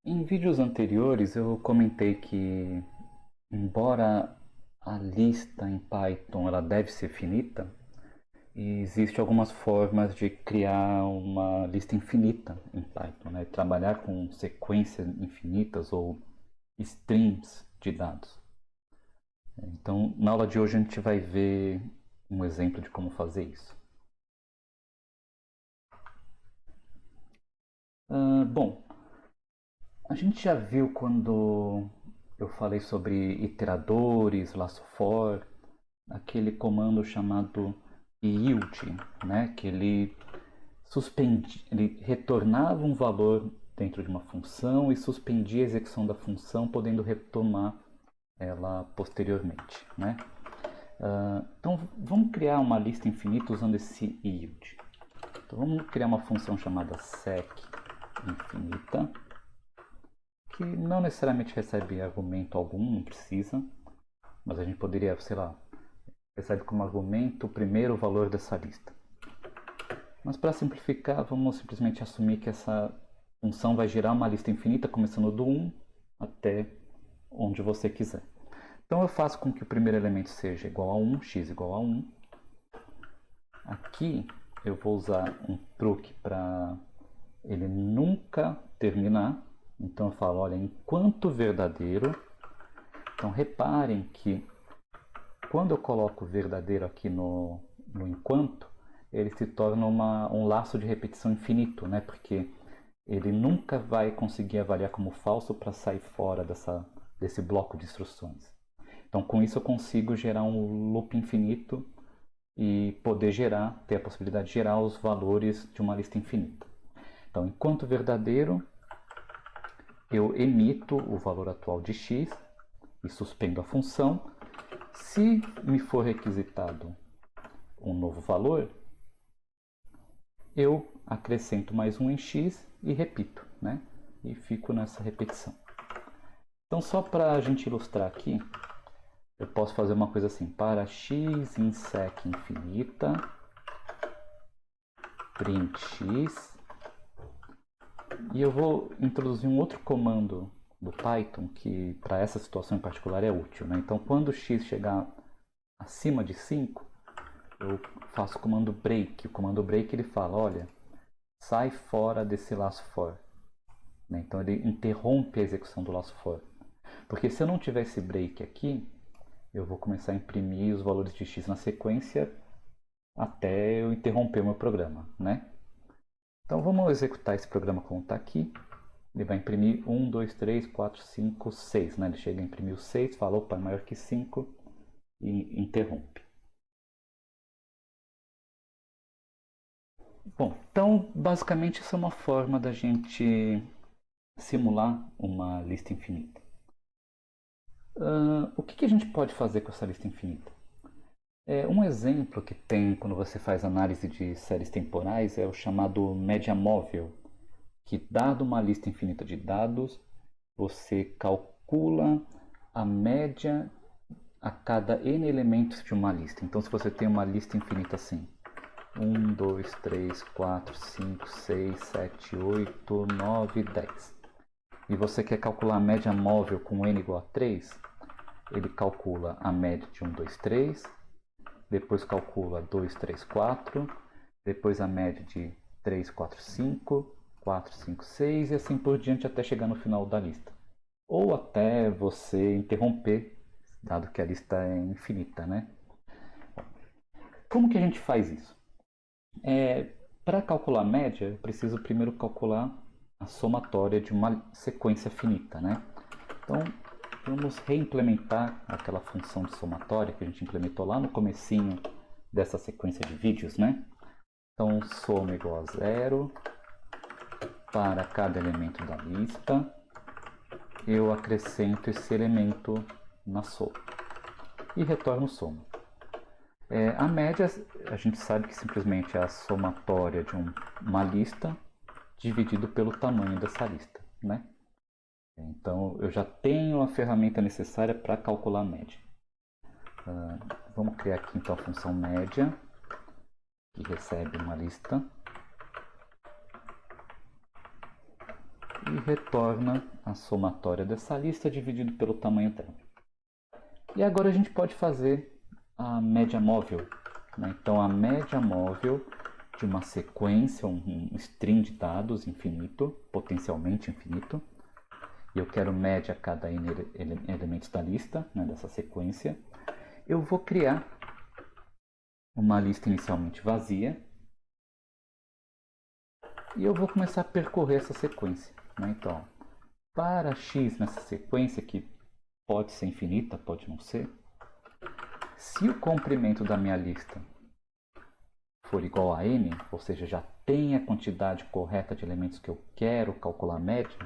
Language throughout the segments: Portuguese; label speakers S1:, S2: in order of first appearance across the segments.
S1: Em vídeos anteriores eu comentei que, embora a lista em Python ela deve ser finita, existem algumas formas de criar uma lista infinita em Python, né? Trabalhar com sequências infinitas ou streams de dados. Então, na aula de hoje a gente vai ver um exemplo de como fazer isso. Bom, a gente já viu quando eu falei sobre iteradores, laço for, aquele comando chamado yield, né? Que ele retornava um valor dentro de uma função e suspendia a execução da função, podendo retomar ela posteriormente, né? Então vamos criar uma lista infinita usando esse yield. Então vamos criar uma função chamada sec infinita, que não necessariamente recebe argumento algum, não precisa, mas a gente poderia, sei lá, recebe como argumento o primeiro valor dessa lista. Mas para simplificar, vamos simplesmente assumir que essa função vai gerar uma lista infinita começando do 1 até onde você quiser. Então eu faço com que o primeiro elemento seja igual a 1, x igual a 1. Aqui eu vou usar um truque para ele nunca terminar. Então eu falo, olha, enquanto verdadeiro. Então reparem que quando eu coloco verdadeiro aqui no enquanto, ele se torna um laço de repetição infinito, né? Porque ele nunca vai conseguir avaliar como falso para sair fora desse bloco de instruções. Então, com isso, eu consigo gerar um loop infinito e poder ter a possibilidade de gerar os valores de uma lista infinita. Então, enquanto verdadeiro, eu emito o valor atual de x e suspendo a função. Se me for requisitado um novo valor, eu acrescento mais um em x e repito, né? E fico nessa repetição. Então, só para a gente ilustrar aqui, eu posso fazer uma coisa assim, para x em sec infinita, print x, e eu vou introduzir um outro comando do Python que para essa situação em particular é útil, né? Então, quando x chegar acima de 5, eu faço o comando break. O comando break ele fala, olha, sai fora desse laço for. Né? Então ele interrompe a execução do laço for. Porque se eu não tiver esse break aqui, eu vou começar a imprimir os valores de x na sequência até eu interromper o meu programa, né? Então vamos executar esse programa como está aqui. Ele vai imprimir 1, 2, 3, 4, 5, 6. Né? Ele chega a imprimir o 6, fala, opa, é maior que 5 e interrompe. Bom, então basicamente isso é uma forma da gente simular uma lista infinita. O que a gente pode fazer com essa lista infinita? Um exemplo que tem quando você faz análise de séries temporais é o chamado média móvel, que dado uma lista infinita de dados, você calcula a média a cada n elementos de uma lista. Então se você tem uma lista infinita assim, 1, 2, 3, 4, 5, 6, 7, 8, 9, 10. E você quer calcular a média móvel com n igual a 3, ele calcula a média de 1, 2, 3, depois calcula 2, 3, 4, depois a média de 3, 4, 5, 4, 5, 6 e assim por diante até chegar no final da lista. Ou até você interromper, dado que a lista é infinita, né? Como que a gente faz isso? Para calcular a média, eu preciso primeiro calcular a somatória de uma sequência finita, né? Então, vamos reimplementar aquela função de somatória que a gente implementou lá no comecinho dessa sequência de vídeos, né? Então, soma igual a 0 para cada elemento da lista. Eu acrescento esse elemento na soma e retorno soma. A média, a gente sabe que simplesmente é a somatória de uma lista dividido pelo tamanho dessa lista, né? Então, eu já tenho a ferramenta necessária para calcular a média. Vamos criar aqui então a função média, que recebe uma lista. e retorna a somatória dessa lista dividido pelo tamanho dela. E agora a gente pode fazer a média móvel, né? Então a média móvel de uma sequência, um string de dados infinito, potencialmente infinito, e eu quero média a cada n elementos da lista, né, dessa sequência, eu vou criar uma lista inicialmente vazia e eu vou começar a percorrer essa sequência, né? Então, para x nessa sequência, que pode ser infinita, pode não ser, se o comprimento da minha lista for igual a n, ou seja, já tem a quantidade correta de elementos que eu quero calcular a média,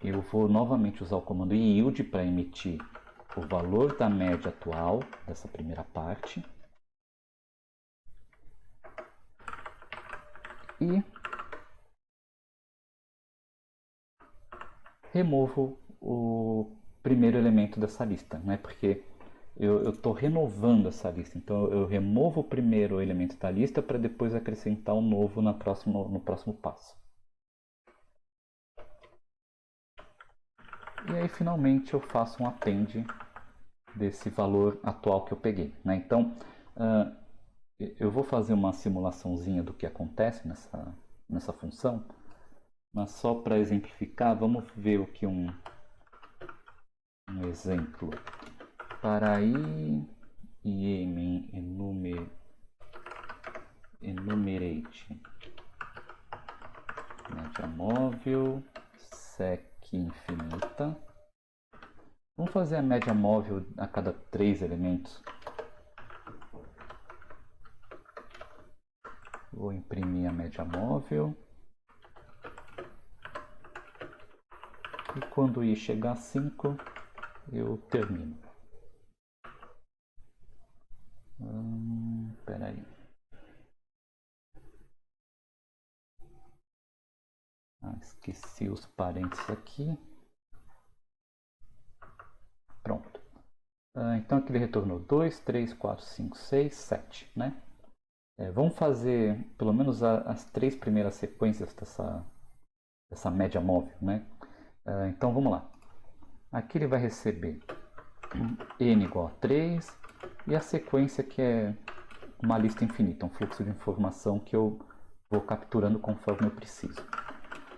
S1: eu vou novamente usar o comando yield para emitir o valor da média atual dessa primeira parte e removo o primeiro elemento dessa lista, né? Porque eu estou renovando essa lista, então eu removo o primeiro elemento da lista para depois acrescentar um novo no próximo passo. E aí finalmente eu faço um append desse valor atual que eu peguei, né? Então eu vou fazer uma simulaçãozinha do que acontece nessa função, mas só para exemplificar, vamos ver o que um exemplo. Para i enumerate média móvel sec infinita. Vamos fazer a média móvel a cada 3 elementos. Vou imprimir a média móvel. E quando i chegar a 5, eu termino. Espera aí. Esqueci os parênteses aqui. Pronto. Então aqui ele retornou 2, 3, 4, 5, 6, 7, né? Vamos fazer pelo menos as 3 primeiras sequências dessa média móvel, né? Então vamos lá. Aqui ele vai receber n igual a 3 e a sequência que é uma lista infinita, um fluxo de informação que eu vou capturando conforme eu preciso.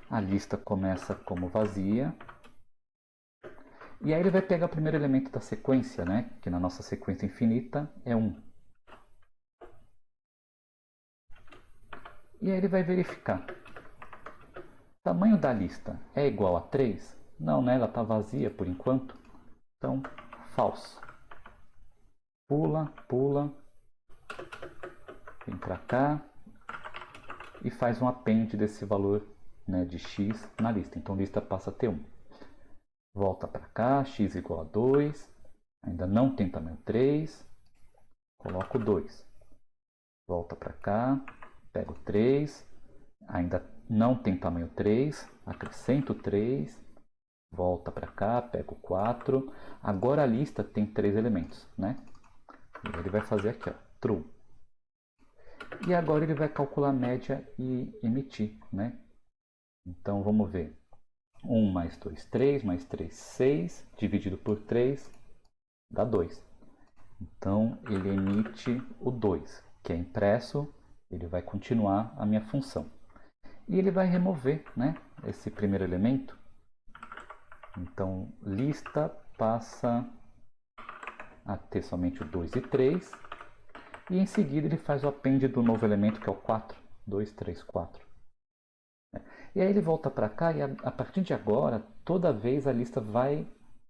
S1: A lista começa como vazia. E aí ele vai pegar o primeiro elemento da sequência, né? Que na nossa sequência infinita é 1. E aí ele vai verificar. O tamanho da lista é igual a 3? Não, né? Ela está vazia por enquanto. Então, falso. Pula, vem para cá e faz um append desse valor, né, de x na lista. Então, a lista passa a ter 1. Volta para cá, x igual a 2. Ainda não tem tamanho 3. Coloco 2. Volta para cá, pego 3. Ainda não tem tamanho 3. Acrescento 3. Volta para cá, pego 4. Agora a lista tem 3 elementos, né? E ele vai fazer aqui, ó, true. E agora ele vai calcular a média e emitir, né? Então vamos ver. 1 mais 2, 3, mais 3, 6, dividido por 3, dá 2. Então ele emite o 2, que é impresso, ele vai continuar a minha função. E ele vai remover, né, esse primeiro elemento. Então lista passa a ter somente o 2 e 3. E em seguida ele faz o append do novo elemento que é o 4. 2, 3, 4. E aí ele volta para cá e a partir de agora, toda vez a lista vai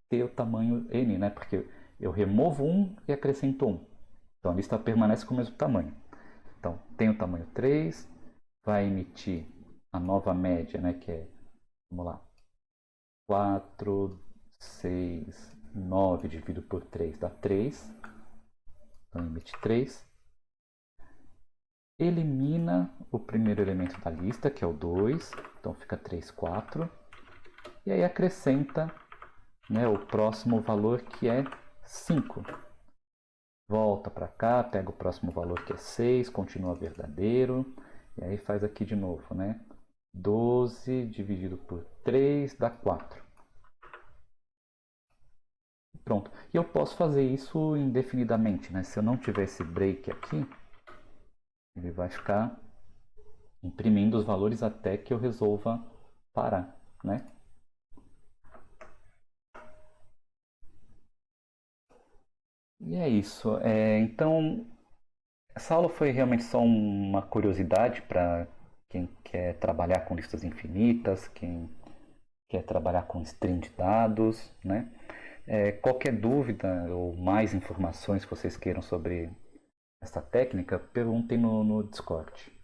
S1: ter o tamanho n, né? Porque eu removo 1 e acrescento 1. Então a lista permanece com o mesmo tamanho. Então tem o tamanho 3, vai emitir a nova média, né? Que é, vamos lá, 4, 6, 9 dividido por 3 dá 3. Então emite 3. Elimina o primeiro elemento da lista, que é o 2. Então fica 3, 4. E aí acrescenta, né, o próximo valor, que é 5. Volta para cá, pega o próximo valor, que é 6. Continua verdadeiro. E aí faz aqui de novo, né? 12 dividido por 3 dá 4. Pronto. E eu posso fazer isso indefinidamente, né? Se eu não tiver esse break aqui, ele vai ficar imprimindo os valores até que eu resolva parar, né? E é isso. Então, essa aula foi realmente só uma curiosidade para quem quer trabalhar com listas infinitas, quem quer trabalhar com string de dados, né? Qualquer dúvida ou mais informações que vocês queiram sobre essa técnica, perguntem no Discord.